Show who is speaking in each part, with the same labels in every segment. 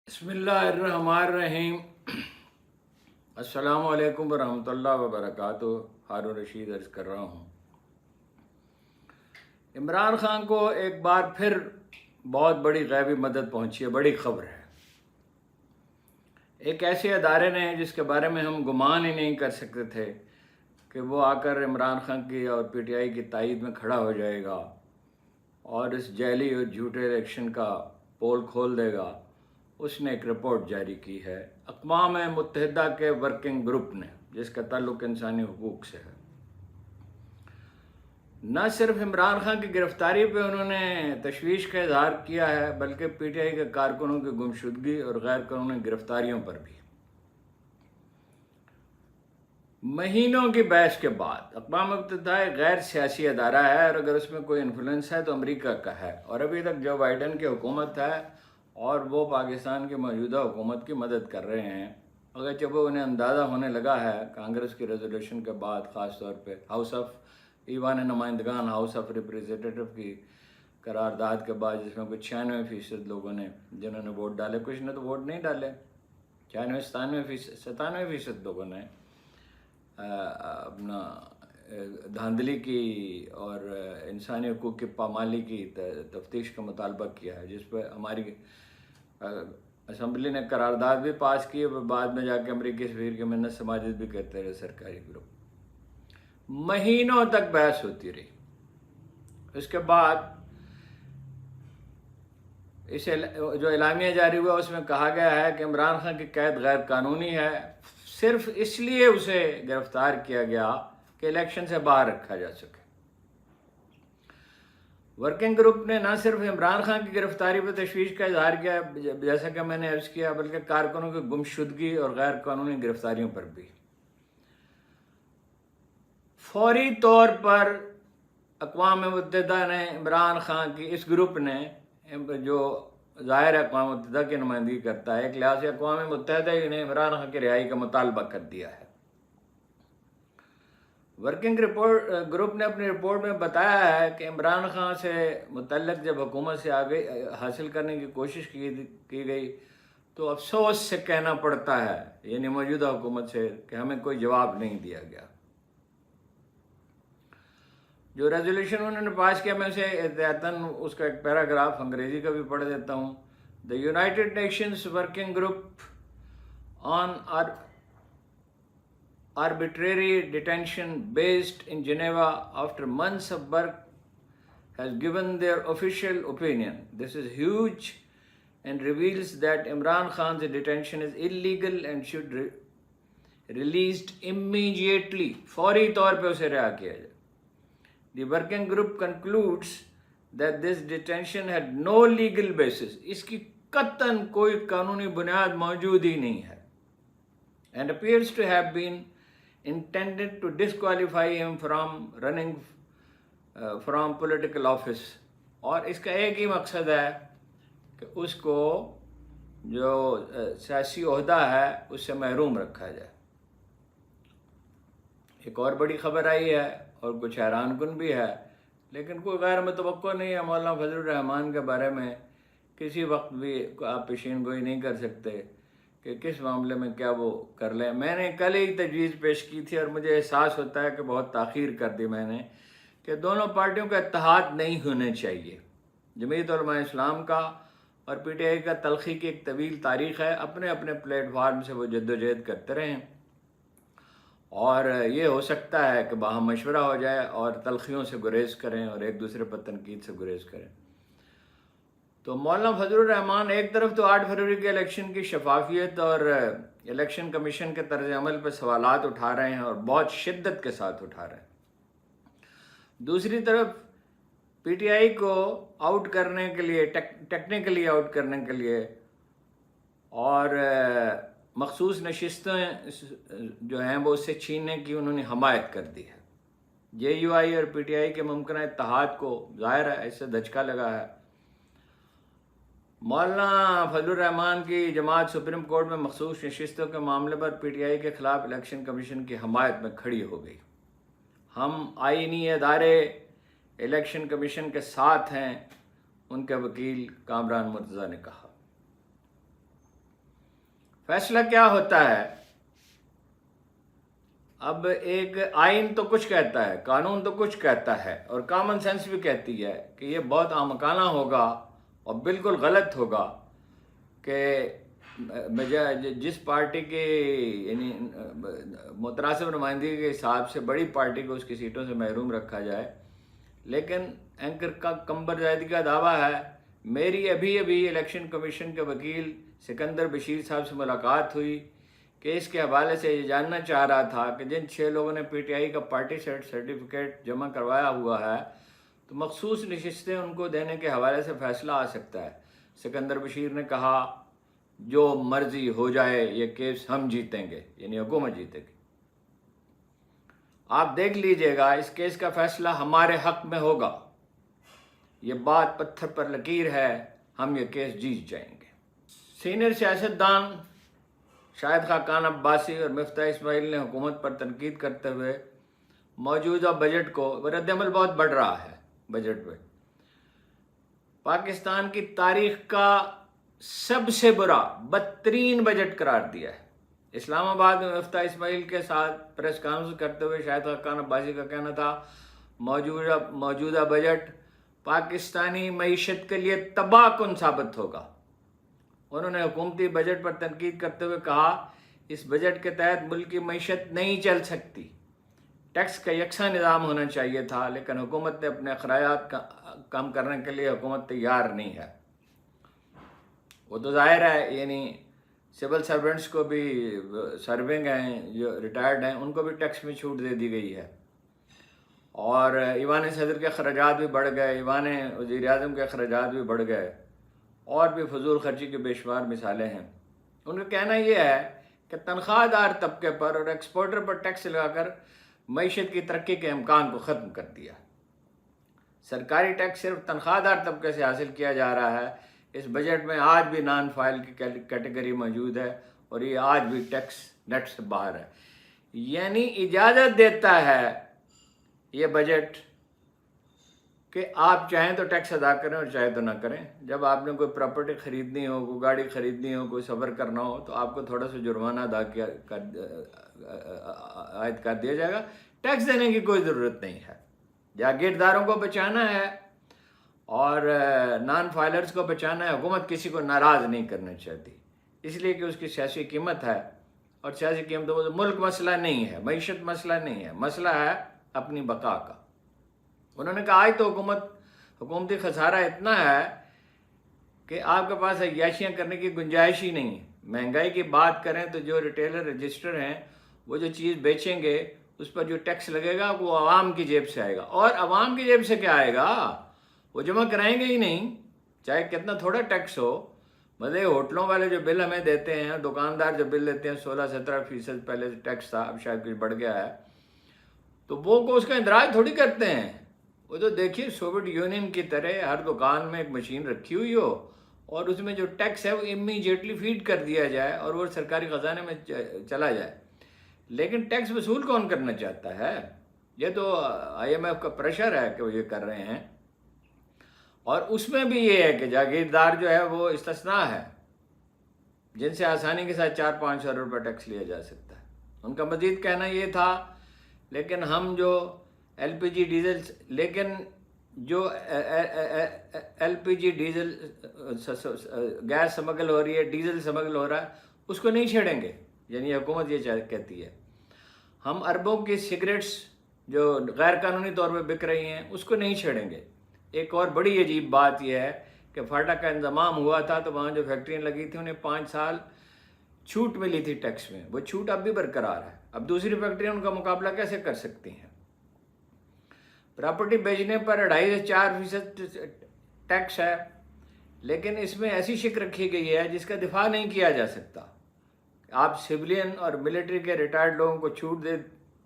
Speaker 1: بسم اللہ الرحمن الرحیم۔ السلام علیکم ورحمۃ اللہ وبرکاتہ۔ ہارون رشید عرض کر رہا ہوں۔ عمران خان کو ایک بار پھر بہت بڑی غیبی مدد پہنچی ہے، بڑی خبر ہے۔ ایک ایسے ادارے نے جس کے بارے میں ہم گمان ہی نہیں کر سکتے تھے کہ وہ آ کر عمران خان کی اور پی ٹی آئی کی تائید میں کھڑا ہو جائے گا اور اس جعلی اور جھوٹے الیکشن کا پول کھول دے گا، اس نے ایک رپورٹ جاری کی ہے اقوام متحدہ کے ورکنگ گروپ نے، جس کا تعلق انسانی حقوق سے ہے۔ نہ صرف عمران خان کی گرفتاری پہ انہوں نے تشویش کا اظہار کیا ہے، بلکہ پی ٹی آئی کے کارکنوں کی گمشدگی اور غیر قانونی گرفتاریوں پر بھی۔ مہینوں کی بحث کے بعد اقوام متحدہ ایک غیر سیاسی ادارہ ہے، اور اگر اس میں کوئی انفلوئنس ہے تو امریکہ کا ہے، اور ابھی تک جو بائیڈن کی حکومت ہے اور وہ پاکستان کی موجودہ حکومت کی مدد کر رہے ہیں، اگرچہ وہ انہیں اندازہ ہونے لگا ہے کانگریس کی ریزولوشن کے بعد، خاص طور پہ ہاؤس آف ایوان نمائندگان، ہاؤس آف ریپریزنٹیٹو کی قرارداد کے بعد، جس میں کچھ 96% لوگوں نے جنہوں نے ووٹ ڈالے، کچھ نے تو ووٹ نہیں ڈالے، 97% لوگوں نے اپنا دھاندلی کی اور انسانی حقوق کی پامالی کی تفتیش کا مطالبہ کیا ہے، جس پہ ہماری اسمبلی نے قرارداد بھی پاس کی، اور بعد میں جا کے امریکی سفیر کی منت سماجت بھی کرتے رہے سرکاری گروپ۔ مہینوں تک بحث ہوتی رہی۔ اس کے بعد جو اعلامیہ جاری ہوا اس میں کہا گیا ہے کہ عمران خان کی قید غیر قانونی ہے، صرف اس لیے اسے گرفتار کیا گیا کہ الیکشن سے باہر رکھا جا سکے۔ ورکنگ گروپ نے نہ صرف عمران خان کی گرفتاری پر تشویش کا اظہار کیا، جیسا کہ میں نے عرض کیا، بلکہ کارکنوں کی گمشدگی اور غیر قانونی گرفتاریوں پر بھی۔ فوری طور پر اقوام متحدہ نے عمران خان کی اس گروپ نے، جو ظاہر ہے اقوام متحدہ کی نمائندگی کرتا ہے، ایک لحاظ سے اقوام متحدہ ہی نے عمران خان کی رہائی کا مطالبہ کر دیا ہے۔ ورکنگ گروپ نے اپنی رپورٹ میں بتایا ہے کہ عمران خان سے متعلق جب حکومت سے آگے حاصل کرنے کی کوشش کی گئی تو افسوس سے کہنا پڑتا ہے، یعنی موجودہ حکومت سے، کہ ہمیں کوئی جواب نہیں دیا گیا۔ جو ریزولوشن انہوں نے پاس کیا، میں اسے احتیاطاً اس کا ایک پیراگراف انگریزی کا بھی پڑھ دیتا ہوں۔ The United Nations Working Group on Arbitrary Detention based in Geneva after months of work has given their official opinion. This is huge and reveals that Imran Khan's detention is illegal and should be released immediately. فوری طور پہ اسے رہا کیا جائے۔ The working group concludes that this detention had no legal basis. اس کی قطعاً کوئی قانونی بنیاد موجود ہی نہیں ہے، and appears to have been intended to disqualify him from running from political office. اور اس کا ایک ہی مقصد ہے کہ اس کو جو سیاسی عہدہ ہے اس سے محروم رکھا جائے۔ ایک اور بڑی خبر آئی ہے اور کچھ حیران کن بھی ہے، لیکن کوئی غیر متوقع نہیں ہے۔ مولانا فضل الرحمان کے بارے میں کسی وقت بھی آپ پیشین گوئی نہیں کر سکتے کہ کس معاملے میں کیا وہ کر لیں۔ میں نے کل ہی تجویز پیش کی تھی، اور مجھے احساس ہوتا ہے کہ بہت تاخیر کر دی میں نے، کہ دونوں پارٹیوں کا اتحاد نہیں ہونا چاہیے۔ جمعیت علماء اسلام کا اور پی ٹی آئی کا تلخی کی ایک طویل تاریخ ہے، اپنے اپنے پلیٹ فارم سے وہ جدوجہد کرتے رہیں، اور یہ ہو سکتا ہے کہ باہم مشورہ ہو جائے اور تلخیوں سے گریز کریں اور ایک دوسرے پر تنقید سے گریز کریں۔ تو مولانا فضل الرحمان ایک طرف تو 8 فروری کے الیکشن کی شفافیت اور الیکشن کمیشن کے طرز عمل پہ سوالات اٹھا رہے ہیں، اور بہت شدت کے ساتھ اٹھا رہے ہیں۔ دوسری طرف پی ٹی آئی کو آؤٹ کرنے کے لیے، ٹیکنیکلی آؤٹ کرنے کے لیے، اور مخصوص نشستیں جو ہیں وہ اس سے چھیننے کی انہوں نے حمایت کر دی ہے۔ جے یو آئی اور پی ٹی آئی کے ممکنہ اتحاد کو ظاہر ہے اس سے دھچکا لگا ہے۔ مولانا فضل الرحمان کی جماعت سپریم کورٹ میں مخصوص نشستوں کے معاملے پر پی ٹی آئی کے خلاف الیکشن کمیشن کی حمایت میں کھڑی ہو گئی۔ ہم آئینی ادارے الیکشن کمیشن کے ساتھ ہیں، ان کے وکیل کامران مرتضیٰ نے کہا۔ فیصلہ کیا ہوتا ہے؟ اب ایک آئین تو کچھ کہتا ہے، قانون تو کچھ کہتا ہے، اور کامن سینس بھی کہتی ہے کہ یہ بہت احمقانہ ہوگا اور بالکل غلط ہوگا کہ جس پارٹی کے یعنی متناسب نمائندگی کے حساب سے بڑی پارٹی کو اس کی سیٹوں سے محروم رکھا جائے. لیکن اینکر کا کمبر زیدی کا دعویٰ ہے، میری ابھی الیکشن کمیشن کے وکیل سکندر بشیر صاحب سے ملاقات ہوئی کہ اس کے حوالے سے یہ جاننا چاہ رہا تھا کہ جن 6 لوگوں نے پی ٹی آئی کا پارٹی سرٹیفکیٹ جمع کروایا ہوا ہے تو مخصوص نشستیں ان کو دینے کے حوالے سے فیصلہ آ سکتا ہے. سکندر بشیر نے کہا جو مرضی ہو جائے یہ کیس ہم جیتیں گے، یعنی حکومت جیتے گی. آپ دیکھ لیجئے گا اس کیس کا فیصلہ ہمارے حق میں ہوگا. یہ بات پتھر پر لکیر ہے، ہم یہ کیس جیت جائیں گے. سینئر سیاستدان شاہد خاقان عباسی اور مفتاح اسماعیل نے حکومت پر تنقید کرتے ہوئے موجودہ بجٹ کو، رد عمل بہت بڑھ رہا ہے بجٹ پہ، پاکستان کی تاریخ کا سب سے برا بدترین بجٹ قرار دیا ہے. اسلام آباد میں مفتاح اسماعیل کے ساتھ پریس کانفرنس کرتے ہوئے شاہد خاقان عباسی کا کہنا تھا موجودہ بجٹ پاکستانی معیشت کے لیے تباہ کن ثابت ہوگا. انہوں نے حکومتی بجٹ پر تنقید کرتے ہوئے کہا اس بجٹ کے تحت ملک کی معیشت نہیں چل سکتی. ٹیکس کا یکساں نظام ہونا چاہیے تھا، لیکن حکومت نے اپنے اخراجات کم کرنے کے لیے حکومت تیار نہیں ہے. وہ تو ظاہر ہے، یعنی سول سرونٹس کو بھی، سرونگ ہیں جو ریٹائرڈ ہیں، ان کو بھی ٹیکس میں چھوٹ دے دی گئی ہے، اور ایوان صدر کے اخراجات بھی بڑھ گئے، ایوان وزیر اعظم کے اخراجات بھی بڑھ گئے، اور بھی فضول خرچی کی بے شمار مثالیں ہیں. ان کا کہنا یہ ہے کہ تنخواہ دار طبقے پر اور ایکسپورٹر پر ٹیکس لگا کر معیشت کی ترقی کے امکان کو ختم کر دیا. سرکاری ٹیکس صرف تنخواہ دار طبقے سے حاصل کیا جا رہا ہے. اس بجٹ میں آج بھی نان فائل کی کیٹیگری موجود ہے اور یہ آج بھی ٹیکس نیٹ سے باہر ہے. یعنی اجازت دیتا ہے یہ بجٹ کہ آپ چاہیں تو ٹیکس ادا کریں اور چاہے تو نہ کریں. جب آپ نے کوئی پراپرٹی خریدنی ہو، کوئی گاڑی خریدنی ہو، کوئی سفر کرنا ہو تو آپ کو تھوڑا سا جرمانہ عائد کر دیا جائے گا. ٹیکس دینے کی کوئی ضرورت نہیں ہے. جاگیرداروں کو بچانا ہے اور نان فائلرز کو بچانا ہے. حکومت کسی کو ناراض نہیں کرنا چاہتی، اس لیے کہ اس کی سیاسی قیمت ہے، اور سیاسی قیمت ملک مسئلہ نہیں ہے، معیشت مسئلہ نہیں ہے، مسئلہ ہے اپنی بقا کا. انہوں نے کہا آج تو حکومتی خسارہ اتنا ہے کہ آپ کے پاس عیاشیاں کرنے کی گنجائش ہی نہیں ہے. مہنگائی کی بات کریں تو جو ریٹیلر رجسٹر ہیں وہ جو چیز بیچیں گے اس پر جو ٹیکس لگے گا وہ عوام کی جیب سے آئے گا. اور عوام کی جیب سے کیا آئے گا؟ وہ جمع کرائیں گے ہی نہیں، چاہے کتنا تھوڑا ٹیکس ہو. مطلب ہوٹلوں والے جو بل ہمیں دیتے ہیں، دکاندار جو بل دیتے ہیں 16-17% پہلے ٹیکس تھا، اب شاید کچھ بڑھ گیا ہے، تو وہ کو اس کا اندراج تھوڑی کرتے ہیں. وہ تو دیکھیے سوویت یونین کی طرح ہر دکان میں ایک مشین رکھی ہوئی ہو اور اس میں جو ٹیکس ہے وہ امیجیٹلی فیڈ کر دیا جائے اور وہ سرکاری خزانے میں چلا جائے. لیکن ٹیکس وصول کون کرنا چاہتا ہے؟ یہ تو آئی ایم ایف کا پریشر ہے کہ وہ یہ کر رہے ہیں. اور اس میں بھی یہ ہے کہ جاگیردار جو ہے وہ استثناء ہے، جن سے آسانی کے ساتھ 400-500 روپے ٹیکس لیا جا سکتا ہے. ان کا مزید کہنا یہ تھا لیکن ہم جو ایل پی جی ڈیزل گیس سمگل ہو رہی ہے، ڈیزل سمگل ہو رہا ہے، اس کو نہیں چھیڑیں گے. یعنی حکومت یہ کہتی ہے ہم اربوں کی سگریٹس جو غیر قانونی طور پہ بک رہی ہیں اس کو نہیں چھیڑیں گے. ایک اور بڑی عجیب بات یہ ہے کہ فاٹا کا انضمام ہوا تھا تو وہاں جو فیکٹریاں لگی تھیں انہیں 5 سال چھوٹ ملی تھی ٹیکس میں، وہ چھوٹ اب بھی برقرار ہے. اب دوسری فیکٹریاں ان کا مقابلہ کیسے کر سکتی ہیں؟ پراپرٹی بیچنے پر 2.5 سے 4% ٹیکس ہے، لیکن اس میں ایسی شک رکھی گئی ہے جس کا دفاع نہیں کیا جا سکتا. آپ سولین اور ملٹری کے ریٹائرڈ لوگوں کو چھوٹ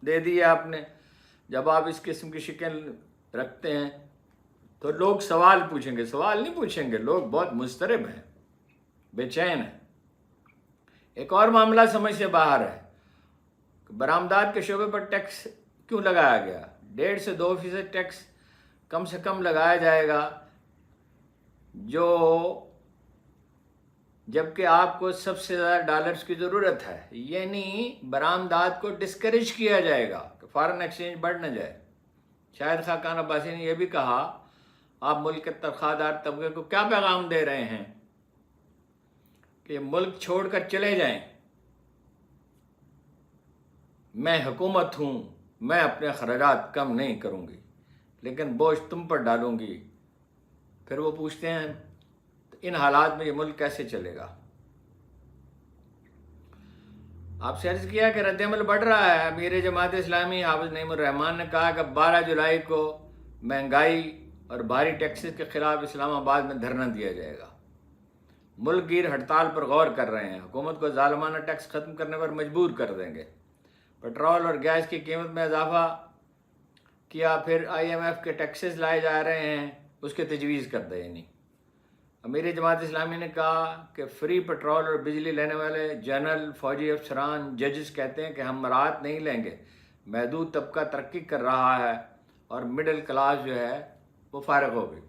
Speaker 1: دے دی ہے آپ نے. جب آپ اس قسم کی شکل رکھتے ہیں تو لوگ سوال پوچھیں گے. سوال نہیں پوچھیں گے، لوگ بہت مضطرب ہیں، بے چین ہیں. ایک اور معاملہ سمجھ سے باہر ہے، برآمدات کے شعبے پر ٹیکس کیوں لگایا گیا؟ 1.5 سے 2% ٹیکس کم سے کم لگایا جائے گا جبکہ آپ کو سب سے زیادہ ڈالرز کی ضرورت ہے، یعنی برآمدات کو ڈسکریج کیا جائے گا کہ فارن ایکسچینج بڑھ نہ جائے۔ شاہد خاقان عباسی نے یہ بھی کہا، آپ ملک کے تنخواہ دار طبقے کو کیا پیغام دے رہے ہیں کہ ملک چھوڑ کر چلے جائیں، میں حکومت ہوں، میں اپنے اخراجات کم نہیں کروں گی لیکن بوجھ تم پر ڈالوں گی۔ پھر وہ پوچھتے ہیں ان حالات میں یہ ملک کیسے چلے گا؟ آپ سے عرض کیا کہ رد عمل بڑھ رہا ہے۔ امیر جماعت اسلامی حافظ نعیم الرحمان نے کہا کہ 12 جولائی کو مہنگائی اور بھاری ٹیکسز کے خلاف اسلام آباد میں دھرنا دیا جائے گا۔ ملک گیر ہڑتال پر غور کر رہے ہیں، حکومت کو ظالمانہ ٹیکس ختم کرنے پر مجبور کر دیں گے۔ پٹرول اور گیس کی قیمت میں اضافہ کیا، پھر IMF کے ٹیکسز لائے جا رہے ہیں، اس کی تجویز کر دیں۔ یعنی امیر جماعت اسلامی نے کہا کہ فری پٹرول اور بجلی لینے والے جنرل، فوجی افسران، ججز کہتے ہیں کہ ہم مراعات نہیں لیں گے۔ محدود طبقہ ترقی کر رہا ہے اور مڈل کلاس جو ہے وہ فارغ ہو گئی،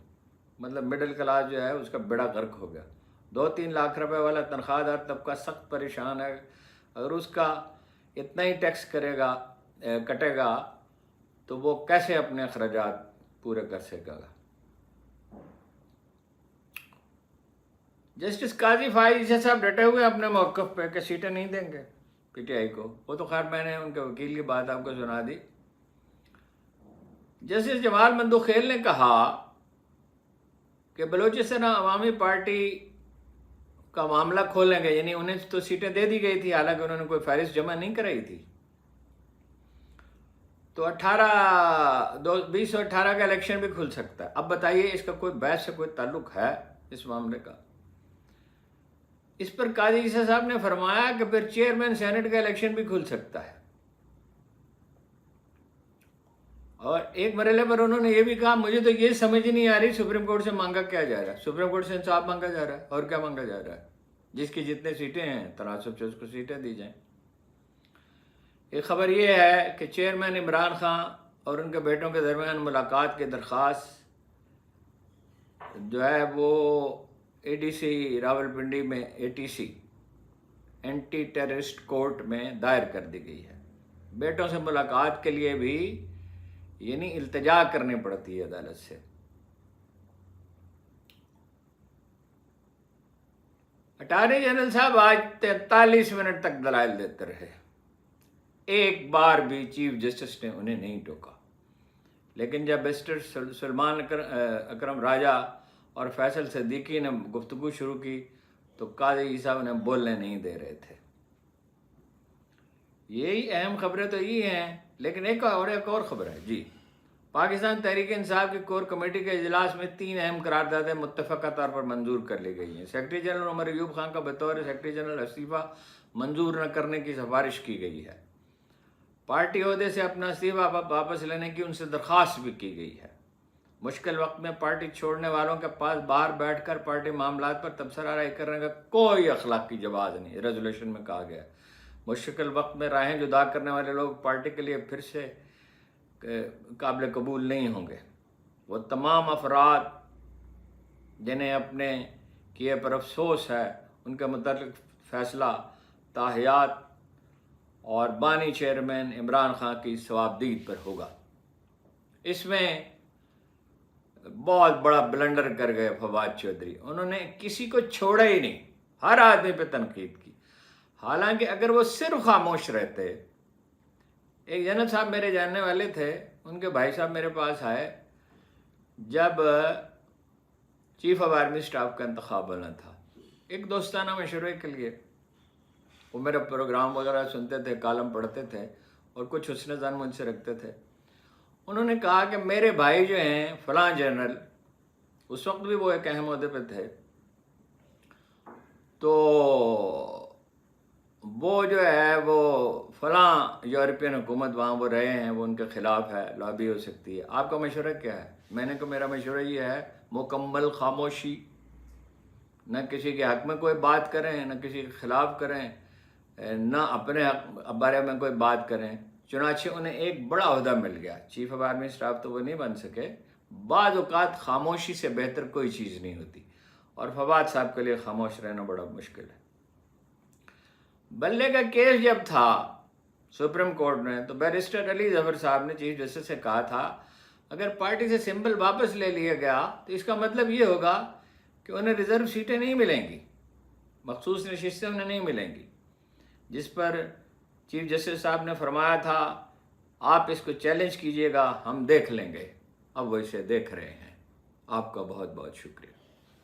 Speaker 1: مطلب مڈل کلاس جو ہے اس کا بیڑا غرق ہو گیا۔ 2-3 لاکھ روپے والا تنخواہ دار طبقہ سخت پریشان ہے، اگر اس کا اتنا ہی ٹیکس کٹے گا تو وہ کیسے اپنے اخراجات پورے کر سکے گا؟ جسٹس قاضی فائز عیسی صاحب ڈٹے ہوئے اپنے موقف پہ کہ سیٹیں نہیں دیں گے PTI کو۔ وہ تو خیر میں نے ان کے وکیل کی بات آپ کو سنا دی۔ جسٹس جمال مندوخیل نے کہا کہ بلوچستان عوامی پارٹی کا معاملہ کھولیں گے، یعنی انہیں تو سیٹیں دے دی گئی تھی حالانکہ انہوں نے کوئی فہرست جمع نہیں کرائی تھی۔ تو 2018 کا الیکشن بھی کھل سکتا ہے۔ اب بتائیے اس کا کوئی بحث سے کوئی تعلق ہے اس معاملے کا؟ اس پر قاضی عیسی صاحب نے فرمایا کہ پھر چیئرمین سینٹ کا الیکشن بھی کھل سکتا ہے، اور ایک مرحلے پر انہوں نے یہ بھی کہا مجھے تو یہ سمجھ نہیں آ رہی سپریم کورٹ سے مانگا کیا جا رہا ہے، سپریم کورٹ سے انصاف مانگا جا رہا ہے اور کیا مانگا جا رہا ہے؟ جس کی جتنے سیٹیں ہیں تناسب سے اس کو سیٹیں دی جائیں۔ ایک خبر یہ ہے کہ چیئرمین عمران خان اور ان کے بیٹوں کے درمیان ملاقات کی درخواست جو ہے وہ ADC راولپنڈی میں ATC اینٹی ٹیررسٹ کورٹ میں دائر کر دی گئی ہے۔ بیٹوں سے ملاقات کے لیے بھی یعنی التجا کرنی پڑتی ہے عدالت سے۔ اٹارنی جنرل صاحب آج 43 منٹ تک دلائل دیتے رہے، ایک بار بھی چیف جسٹس نے انہیں نہیں ٹوکا، لیکن جب بیرسٹر سلمان اکرم راجہ اور فیصل صدیقی نے گفتگو شروع کی تو قاضی عیسی صاحب انہیں بولنے نہیں دے رہے تھے۔ یہی اہم خبریں تو یہ ہیں، لیکن ایک اور خبر ہے جی۔ پاکستان تحریک انصاف کی کور کمیٹی کے اجلاس میں 3 اہم قراردادیں متفقہ طور پر منظور کر لی گئی ہیں۔ سیکرٹری جنرل عمر ایوب خان کا بطور سیکرٹری جنرل استعفیٰ منظور نہ کرنے کی سفارش کی گئی ہے۔ پارٹی عہدے سے اپنا استعفیٰ واپس لینے کی ان سے درخواست بھی کی گئی ہے۔ مشکل وقت میں پارٹی چھوڑنے والوں کے پاس باہر بیٹھ کر پارٹی معاملات پر تبصرہ رائے کرنے کا کوئی اخلاقی جواز نہیں، ریزولوشن میں کہا گیا۔ مشکل وقت میں راہیں جدا کرنے والے لوگ پارٹی کے لیے پھر سے قابل قبول نہیں ہوں گے۔ وہ تمام افراد جنہیں اپنے کیے پر افسوس ہے ان کے متعلق فیصلہ تاحیات اور بانی چیئرمین عمران خان کی ثوابدید پر ہوگا۔ اس میں بہت بڑا بلنڈر کر گئے فواد چودھری، انہوں نے کسی کو چھوڑا ہی نہیں، ہر آدمی پہ تنقید کی، حالانکہ اگر وہ صرف خاموش رہتے۔ ایک جنرل صاحب میرے جاننے والے تھے، ان کے بھائی صاحب میرے پاس آئے جب چیف آف آرمی اسٹاف کا انتخاب ہونا تھا، ایک دوستانہ مشورے کے لیے۔ وہ میرا پروگرام وغیرہ سنتے تھے، کالم پڑھتے تھے اور کچھ حسن ظن مجھ سے رکھتے تھے۔ انہوں نے کہا کہ میرے بھائی جو ہیں فلاں جنرل، اس وقت بھی وہ ایک اہم عہدے پہ تھے، تو وہ جو ہے وہ فلاں یورپین حکومت وہاں وہ رہے ہیں، وہ ان کے خلاف ہے، لابی ہو سکتی ہے۔ آپ کا مشورہ کیا ہے؟ میں نے کہا میرا مشورہ یہ ہے مکمل خاموشی، نہ کسی کے حق میں کوئی بات کریں، نہ کسی کے خلاف کریں، نہ اپنے بارے میں کوئی بات کریں۔ چنانچہ انہیں ایک بڑا عہدہ مل گیا، چیف آف آرمی اسٹاف تو وہ نہیں بن سکے۔ بعض اوقات خاموشی سے بہتر کوئی چیز نہیں ہوتی، اور فواد صاحب کے لیے خاموش رہنا بڑا مشکل ہے۔ بلے کا کیس جب تھا سپریم کورٹ میں تو بیرسٹر علی ظفر صاحب نے چیف جسٹس سے کہا تھا اگر پارٹی سے سمبل واپس لے لیا گیا تو اس کا مطلب یہ ہوگا کہ انہیں ریزرو سیٹیں نہیں ملیں گی، مخصوص نشستیں انہیں نہیں ملیں گی، جس پر چیف جسٹس صاحب نے فرمایا تھا آپ اس کو چیلنج کیجئے گا، ہم دیکھ لیں گے۔ اب وہ اسے دیکھ رہے ہیں۔ آپ کا بہت بہت شکریہ۔